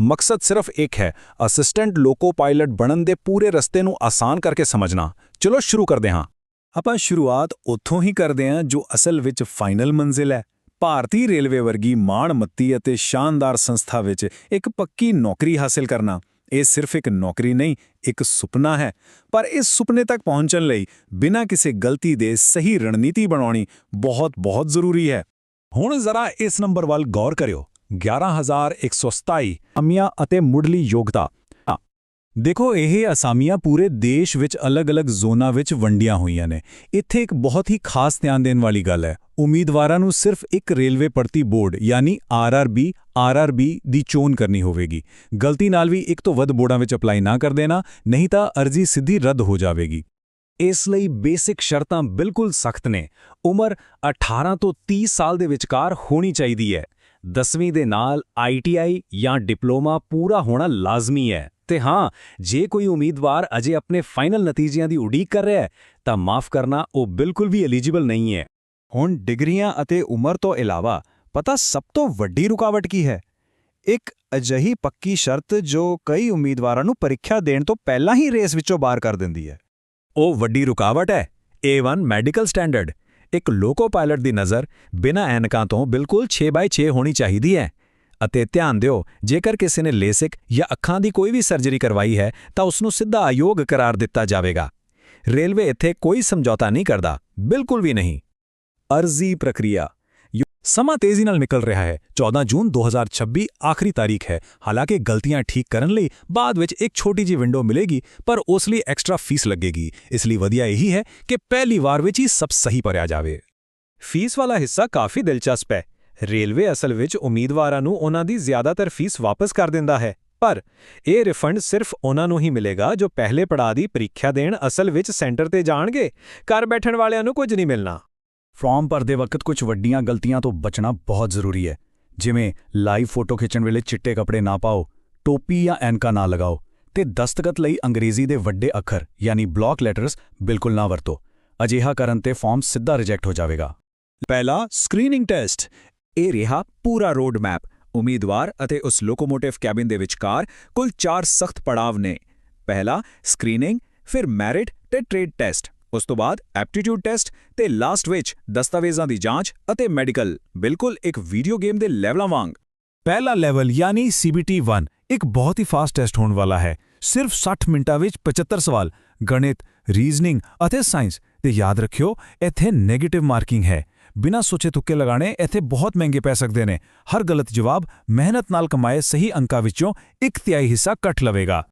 ਮਕਸਦ ਸਿਰਫ ਇੱਕ ਹੈ, ਅਸਿਸਟੈਂਟ ਲੋਕੋ ਪਾਇਲਟ ਬਣਨ ਦੇ ਪੂਰੇ ਰਸਤੇ ਨੂੰ ਆਸਾਨ ਕਰਕੇ ਸਮਝਣਾ। ਚਲੋ ਸ਼ੁਰੂ ਕਰਦੇ ਹਾਂ। ਆਪਾਂ ਸ਼ੁਰੂਆਤ ਉੱਥੋਂ ਹੀ ਕਰਦੇ ਹਾਂ ਜੋ ਅਸਲ ਵਿੱਚ ਫਾਈਨਲ ਮੰਜ਼ਿਲ ਹੈ। ਭਾਰਤੀ ਰੇਲਵੇ ਵਰਗੀ ਮਾਣਮੱਤੀ ਅਤੇ ਸ਼ਾਨਦਾਰ ਸੰਸਥਾ ਵਿੱਚ ਇੱਕ ਪੱਕੀ ਨੌਕਰੀ ਹਾਸਲ ਕਰਨਾ। ਇਹ ਸਿਰਫ ਇੱਕ ਨੌਕਰੀ ਨਹੀਂ, ਇੱਕ ਸੁਪਨਾ ਹੈ। ਪਰ ਇਸ ਸੁਪਨੇ ਤੱਕ ਪਹੁੰਚਣ ਲਈ ਬਿਨਾਂ ਕਿਸੇ ਗਲਤੀ ਦੇ ਸਹੀ ਰਣਨੀਤੀ ਬਣਾਉਣੀ ਬਹੁਤ ਜ਼ਰੂਰੀ ਹੈ। ਹੁਣ ਜ਼ਰਾ ਇਸ ਨੰਬਰ ਵੱਲ ਗੌਰ ਕਰਿਓ, 11,127 ਅਸਾਮੀਆਂ ਅਤੇ ਮੁੱਢਲੀ ਯੋਗਤਾ। ਦੇਖੋ, ਇਹ ਅਸਾਮੀਆਂ ਪੂਰੇ ਦੇਸ਼ ਵਿੱਚ ਅਲੱਗ-ਅਲੱਗ ਜ਼ੋਨਾਂ ਵਿੱਚ ਵੰਡੀਆਂ ਹੋਈਆਂ ਨੇ। ਇੱਥੇ ਇੱਕ ਬਹੁਤ ਹੀ ਖਾਸ ਧਿਆਨ ਦੇਣ ਵਾਲੀ ਗੱਲ ਹੈ। ਉਮੀਦਵਾਰਾਂ ਨੂੰ ਸਿਰਫ ਇੱਕ ਰੇਲਵੇ ਭਰਤੀ ਬੋਰਡ ਯਾਨੀ ਆਰਆਰਬੀ ਦੀ ਚੋਣ ਕਰਨੀ ਹੋਵੇਗੀ। ਗਲਤੀ ਨਾਲ ਵੀ ਇੱਕ ਤੋਂ ਵੱਧ ਬੋਰਡਾਂ ਵਿੱਚ ਅਪਲਾਈ ਨਾ ਕਰ ਦੇਣਾ, ਨਹੀਂ ਤਾਂ ਅਰਜ਼ੀ ਸਿੱਧੀ ਰੱਦ ਹੋ ਜਾਵੇਗੀ। ਇਸ ਲਈ ਬੇਸਿਕ ਸ਼ਰਤਾਂ ਬਿਲਕੁਲ ਸਖਤ ਨੇ। ਉਮਰ 18 ਤੋਂ 30 ਸਾਲ ਦੇ ਵਿਚਕਾਰ ਹੋਣੀ ਚਾਹੀਦੀ ਹੈ। 10ਵੀਂ ਦੇ ਨਾਲ ITI ਜਾਂ ਡਿਪਲੋਮਾ ਪੂਰਾ ਹੋਣਾ ਲਾਜ਼ਮੀ ਹੈ। ਤੇ ਹਾਂ, ਜੇ ਕੋਈ ਉਮੀਦਵਾਰ ਅਜੇ ਆਪਣੇ ਫਾਈਨਲ ਨਤੀਜਿਆਂ ਦੀ ਉਡੀਕ ਕਰ ਰਿਹਾ ਹੈ ਤਾਂ ਮਾਫ ਕਰਨਾ, ਉਹ ਬਿਲਕੁਲ ਵੀ ਐਲੀਜੀਬਲ ਨਹੀਂ ਹੈ। ਹੁਣ ਡਿਗਰੀਆਂ ਅਤੇ ਉਮਰ ਤੋਂ ਇਲਾਵਾ ਪਤਾ ਸਭ ਤੋਂ ਵੱਡੀ ਰੁਕਾਵਟ ਕੀ ਹੈ? ਇੱਕ ਅਜਿਹੀ ਪੱਕੀ ਸ਼ਰਤ ਜੋ ਕਈ ਉਮੀਦਵਾਰਾਂ ਨੂੰ ਪ੍ਰੀਖਿਆ ਦੇਣ ਤੋਂ ਪਹਿਲਾਂ ਹੀ ਰੇਸ ਵਿੱਚੋਂ ਬਾਹਰ ਕਰ ਦਿੰਦੀ ਹੈ। ਉਹ ਵੱਡੀ ਰੁਕਾਵਟ ਹੈ A1 ਮੈਡੀਕਲ ਸਟੈਂਡਰਡ। ਇੱਕ ਲੋਕੋ ਪਾਇਲਟ ਦੀ ਨਜ਼ਰ ਬਿਨਾਂ ਐਨਕਾਂ ਤੋਂ ਬਿਲਕੁਲ 6x6 ਹੋਣੀ ਚਾਹੀਦੀ ਹੈ। ਅਤੇ ਧਿਆਨ ਦਿਓ, ਜੇਕਰ ਕਿਸੇ ਨੇ ਲੇਸਿਕ ਜਾਂ ਅੱਖਾਂ ਦੀ ਕੋਈ ਵੀ ਸਰਜਰੀ ਕਰਵਾਈ ਹੈ ਤਾਂ ਉਸ ਨੂੰ ਸਿੱਧਾ ਅਯੋਗ ਕਰਾਰ ਦਿੱਤਾ ਜਾਵੇਗਾ। ਰੇਲਵੇ ਇੱਥੇ ਕੋਈ ਸਮਝੌਤਾ ਨਹੀਂ ਕਰਦਾ, ਬਿਲਕੁਲ ਵੀ ਨਹੀਂ। ਅਰਜ਼ੀ ਪ੍ਰਕਿਰਿਆ ਸਮਾਂ ਤੇਜ਼ੀ ਨਾਲ ਨਿਕਲ ਰਿਹਾ ਹੈ। 14 ਜੂਨ 2026 ਆਖਰੀ ਤਾਰੀਖ ਹੈ। ਹਾਲਾਂਕਿ ਗਲਤੀਆਂ ਠੀਕ ਕਰਨ ਲਈ ਬਾਅਦ ਵਿੱਚ ਇੱਕ ਛੋਟੀ ਜਿਹੀ ਵਿੰਡੋ ਮਿਲੇਗੀ, ਪਰ ਉਸ ਲਈ ਐਕਸਟਰਾ ਫੀਸ ਲੱਗੇਗੀ। ਇਸ ਲਈ ਵਧੀਆ ਇਹੀ ਹੈ ਕਿ ਪਹਿਲੀ ਵਾਰ ਵਿੱਚ ਹੀ ਸਭ ਸਹੀ ਭਰਿਆ ਜਾਵੇ। ਫੀਸ ਵਾਲਾ ਹਿੱਸਾ ਕਾਫੀ ਦਿਲਚਸਪ ਹੈ। ਰੇਲਵੇ ਅਸਲ ਵਿੱਚ ਉਮੀਦਵਾਰਾਂ ਨੂੰ ਉਹਨਾਂ ਦੀ ਜ਼ਿਆਦਾਤਰ ਫੀਸ ਵਾਪਸ ਕਰ ਦਿੰਦਾ ਹੈ, ਪਰ ਇਹ ਰਿਫੰਡ ਸਿਰਫ ਉਹਨਾਂ ਨੂੰ ਹੀ ਮਿਲੇਗਾ ਜੋ ਪਹਿਲੇ ਪੜਾਅ ਦੀ ਪ੍ਰੀਖਿਆ ਦੇਣ ਅਸਲ ਵਿੱਚ ਸੈਂਟਰ ਤੇ ਜਾਣਗੇ। ਘਰ ਬੈਠਣ ਵਾਲਿਆਂ ਨੂੰ ਕੁਝ ਨਹੀਂ ਮਿਲਣਾ। ਫਾਰਮ ਭਰਦੇ ਵਕਤ ਕੁਝ ਵੱਡੀਆਂ ਗਲਤੀਆਂ ਤੋਂ ਬਚਣਾ ਬਹੁਤ ਜ਼ਰੂਰੀ ਹੈ, ਜਿਵੇਂ ਲਾਈਵ ਫੋਟੋ ਖਿੱਚਣ ਵੇਲੇ ਚਿੱਟੇ ਕੱਪੜੇ ਨਾ ਪਾਓ, ਟੋਪੀ ਜਾਂ ਐਨਕਾਂ ਨਾ ਲਗਾਓ, ਤੇ ਦਸਤਖਤ ਲਈ ਅੰਗਰੇਜ਼ੀ ਦੇ ਵੱਡੇ ਅੱਖਰ ਯਾਨੀ ਬਲੌਕ ਲੈਟਰਸ ਬਿਲਕੁਲ ਨਾ ਵਰਤੋ। ਅਜਿਹਾ ਕਰਨ ਤੇ ਫਾਰਮ ਸਿੱਧਾ ਰਿਜੈਕਟ ਹੋ ਜਾਵੇਗਾ। ਪਹਿਲਾ, ਸਕਰੀਨਿੰਗ ਟੈਸਟ। ਇਹ ਰਿਹਾ ਪੂਰਾ ਰੋਡ ਮੈਪ। ਉਮੀਦਵਾਰ ਅਤੇ ਉਸ ਲੋਕੋਮੋਟਿਵ ਕੈਬਿਨ ਦੇ ਵਿਚਕਾਰ ਕੁੱਲ 4 ਸਖਤ ਪੜਾਵ ਨੇ। ਪਹਿਲਾ ਸਕਰੀਨਿੰਗ, ਫਿਰ ਮੈਰਿਟ ਤੇ ਟ੍ਰੇਡ ਟੈਸਟ, ਉਸ ਤੋਂ ਬਾਅਦ ਐਪਟੀਟਿਊਡ ਟੈਸਟ ਤੇ ਲਾਸਟ ਵਿੱਚ ਦਸਤਾਵੇਜ਼ਾਂ ਦੀ ਜਾਂਚ ਅਤੇ ਮੈਡੀਕਲ, ਬਿਲਕੁਲ ਇੱਕ ਵੀਡੀਓ ਗੇਮ ਦੇ ਲੈਵਲਾਂ ਵਾਂਗ। ਪਹਿਲਾ ਲੈਵਲ ਯਾਨੀ CBT 1 ਇੱਕ ਬਹੁਤ ਹੀ ਫਾਸਟ ਟੈਸਟ ਹੋਣ ਵਾਲਾ ਹੈ। ਸਿਰਫ 60 ਮਿੰਟਾਂ ਵਿੱਚ 75 ਸਵਾਲ, ਗਣਿਤ, ਰੀਜ਼ਨਿੰਗ ਅਤੇ ਸਾਇੰਸ। ਤੇ ਯਾਦ ਰੱਖਿਓ, ਇੱਥੇ ਨੈਗੇਟਿਵ ਮਾਰਕਿੰਗ ਹੈ। ਬਿਨਾਂ ਸੋਚੇ ਤੁੱਕੇ ਲਗਾਣੇ ਇੱਥੇ ਬਹੁਤ ਮਹਿੰਗੇ ਪੈ ਸਕਦੇ ਨੇ। ਹਰ ਗਲਤ ਜਵਾਬ ਮਿਹਨਤ ਨਾਲ ਕਮਾਏ ਸਹੀ ਅੰਕਾਂ ਵਿੱਚੋਂ 1/3 ਹਿੱਸਾ ਕੱਟ ਲਵੇਗਾ।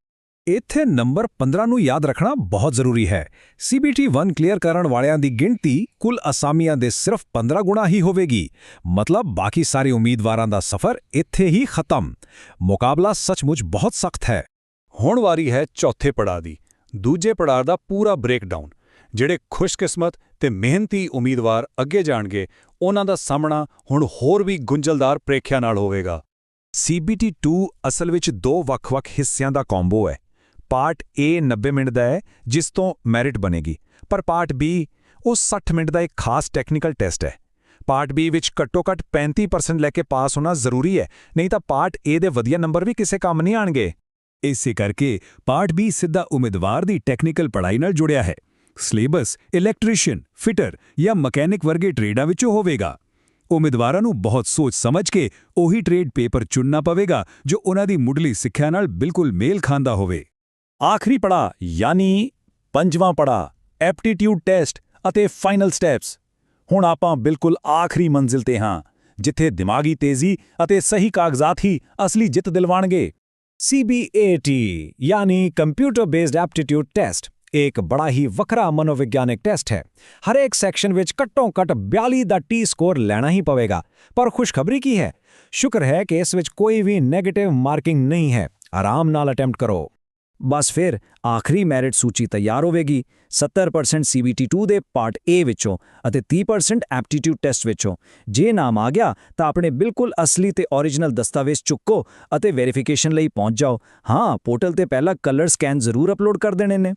ਇੱਥੇ ਨੰਬਰ 15 ਨੂੰ ਯਾਦ ਰੱਖਣਾ ਬਹੁਤ ਜ਼ਰੂਰੀ ਹੈ। CBT 1 ਕਲੀਅਰ ਕਰਨ ਵਾਲਿਆਂ ਦੀ ਗਿਣਤੀ ਕੁੱਲ ਅਸਾਮੀਆਂ ਦੇ ਸਿਰਫ 15 ਗੁਣਾ ਹੀ ਹੋਵੇਗੀ। ਮਤਲਬ ਬਾਕੀ ਸਾਰੇ ਉਮੀਦਵਾਰਾਂ ਦਾ ਸਫ਼ਰ ਇੱਥੇ ਹੀ ਖਤਮ। ਮੁਕਾਬਲਾ ਸੱਚਮੁੱਚ ਬਹੁਤ ਸਖਤ ਹੈ। ਹੁਣ ਵਾਰੀ ਹੈ ਚੌਥੇ ਪੜਾਅ ਦੀ। ਦੂਜੇ ਪੜਾਅ ਦਾ ਪੂਰਾ ਬ੍ਰੇਕਡਾਊਨ। ਜਿਹੜੇ ਖੁਸ਼ਕਿਸਮਤ ਤੇ ਮਿਹਨਤੀ ਉਮੀਦਵਾਰ ਅੱਗੇ ਜਾਣਗੇ, ਉਹਨਾਂ ਦਾ ਸਾਹਮਣਾ ਹੁਣ ਹੋਰ ਵੀ ਗੁੰਝਲਦਾਰ ਪ੍ਰੀਖਿਆ ਨਾਲ ਹੋਵੇਗਾ। CBT 2 ਅਸਲ ਵਿੱਚ 2 ਵੱਖ-ਵੱਖ ਹਿੱਸਿਆਂ ਦਾ ਕੰਬੋ ਹੈ। ਪਾਰਟ A 90 ਮਿੰਟ ਦਾ ਹੈ, ਜਿਸ ਤੋਂ ਮੈਰਿਟ ਬਣੇਗੀ, ਪਰ ਪਾਰਟ B ਉਹ 60 ਮਿੰਟ ਦਾ ਇੱਕ ਖਾਸ ਟੈਕਨੀਕਲ ਟੈਸਟ ਹੈ। ਪਾਰਟ B ਵਿੱਚ ਘੱਟੋ-ਘੱਟ 35% ਲੈ ਕੇ ਪਾਸ ਹੋਣਾ ਜ਼ਰੂਰੀ ਹੈ, ਨਹੀਂ ਤਾਂ ਪਾਰਟ A ਦੇ ਵਧੀਆ ਨੰਬਰ ਵੀ ਕਿਸੇ ਕੰਮ ਨਹੀਂ ਆਣਗੇ। ਇਸੇ ਕਰਕੇ ਪਾਰਟ B ਸਿੱਧਾ ਉਮੀਦਵਾਰ ਦੀ ਟੈਕਨੀਕਲ ਪੜ੍ਹਾਈ ਨਾਲ ਜੁੜਿਆ ਹੈ। ਸਿਲੇਬਸ ਇਲੈਕਟ੍ਰੀਸ਼ੀਅਨ, ਫਿਟਰ ਜਾਂ ਮਕੈਨਿਕ ਵਰਗੇ ਟ੍ਰੇਡਾਂ ਵਿੱਚੋਂ ਹੋਵੇਗਾ। ਉਮੀਦਵਾਰਾਂ ਨੂੰ ਬਹੁਤ ਸੋਚ ਸਮਝ ਕੇ ਉਹੀ ਟ੍ਰੇਡ ਪੇਪਰ ਚੁਣਨਾ ਪਵੇਗਾ ਜੋ ਉਹਨਾਂ ਦੀ ਮੁੱਢਲੀ ਸਿੱਖਿਆ ਨਾਲ ਬਿਲਕੁਲ ਮੇਲ ਖਾਂਦਾ ਹੋਵੇ। ਆਖਰੀ ਪੜਾਅ ਯਾਨੀ 5ਵਾਂ ਪੜਾਅ, ਐਪਟੀਟਿਊਡ ਟੈਸਟ ਅਤੇ ਫਾਈਨਲ ਸਟੈਪਸ। ਹੁਣ ਆਪਾਂ ਬਿਲਕੁਲ ਆਖਰੀ ਮੰਜ਼ਿਲ ਤੇ ਹਾਂ, ਜਿੱਥੇ ਦਿਮਾਗੀ ਤੇਜ਼ੀ ਅਤੇ ਸਹੀ ਕਾਗਜ਼ਾਤ ਹੀ ਅਸਲੀ ਜਿੱਤ ਦਿਲਵਾਣਗੇ। CBAT ਯਾਨੀ ਕੰਪਿਊਟਰ ਬੇਸਡ ਐਪਟੀਟਿਊਡ ਟੈਸਟ ਇੱਕ ਬੜਾ ਹੀ ਵੱਖਰਾ ਮਨੋਵਿਗਿਆਨਿਕ ਟੈਸਟ ਹੈ। ਹਰੇਕ ਸੈਕਸ਼ਨ ਵਿੱਚ ਘੱਟੋ-ਘੱਟ 42 ਦਾ T ਸਕੋਰ ਲੈਣਾ ਹੀ ਪਵੇਗਾ। ਪਰ ਖੁਸ਼ਖਬਰੀ ਕੀ ਹੈ? ਸ਼ੁਕਰ ਹੈ ਕਿ ਇਸ ਵਿੱਚ ਕੋਈ ਵੀ ਨੈਗੇਟਿਵ ਮਾਰਕਿੰਗ ਨਹੀਂ ਹੈ। ਆਰਾਮ ਨਾਲ ਅਟੈਂਪਟ ਕਰੋ। ਬਸ ਫਿਰ ਆਖਰੀ ਮੈਰਿਟ ਸੂਚੀ ਤਿਆਰ ਹੋਵੇਗੀ। 70% CBT 2 ਦੇ ਪਾਰਟ A ਵਿੱਚੋਂ ਅਤੇ 30% ਐਪਟੀਟਿਊਡ ਟੈਸਟ ਵਿੱਚੋਂ। ਜੇ ਨਾਮ ਆ ਗਿਆ ਤਾਂ ਆਪਣੇ ਬਿਲਕੁਲ ਅਸਲੀ ਤੇ ਓਰੀਜਨਲ ਦਸਤਾਵੇਜ਼ ਚੁੱਕੋ ਅਤੇ ਵੈਰੀਫਿਕੇਸ਼ਨ ਲਈ ਪਹੁੰਚ ਜਾਓ। ਹਾਂ, ਪੋਰਟਲ ਤੇ ਪਹਿਲਾਂ ਕਲਰ ਸਕੈਨ ਜ਼ਰੂਰ ਅਪਲੋਡ ਕਰ ਦੇਣੇ ਨੇ।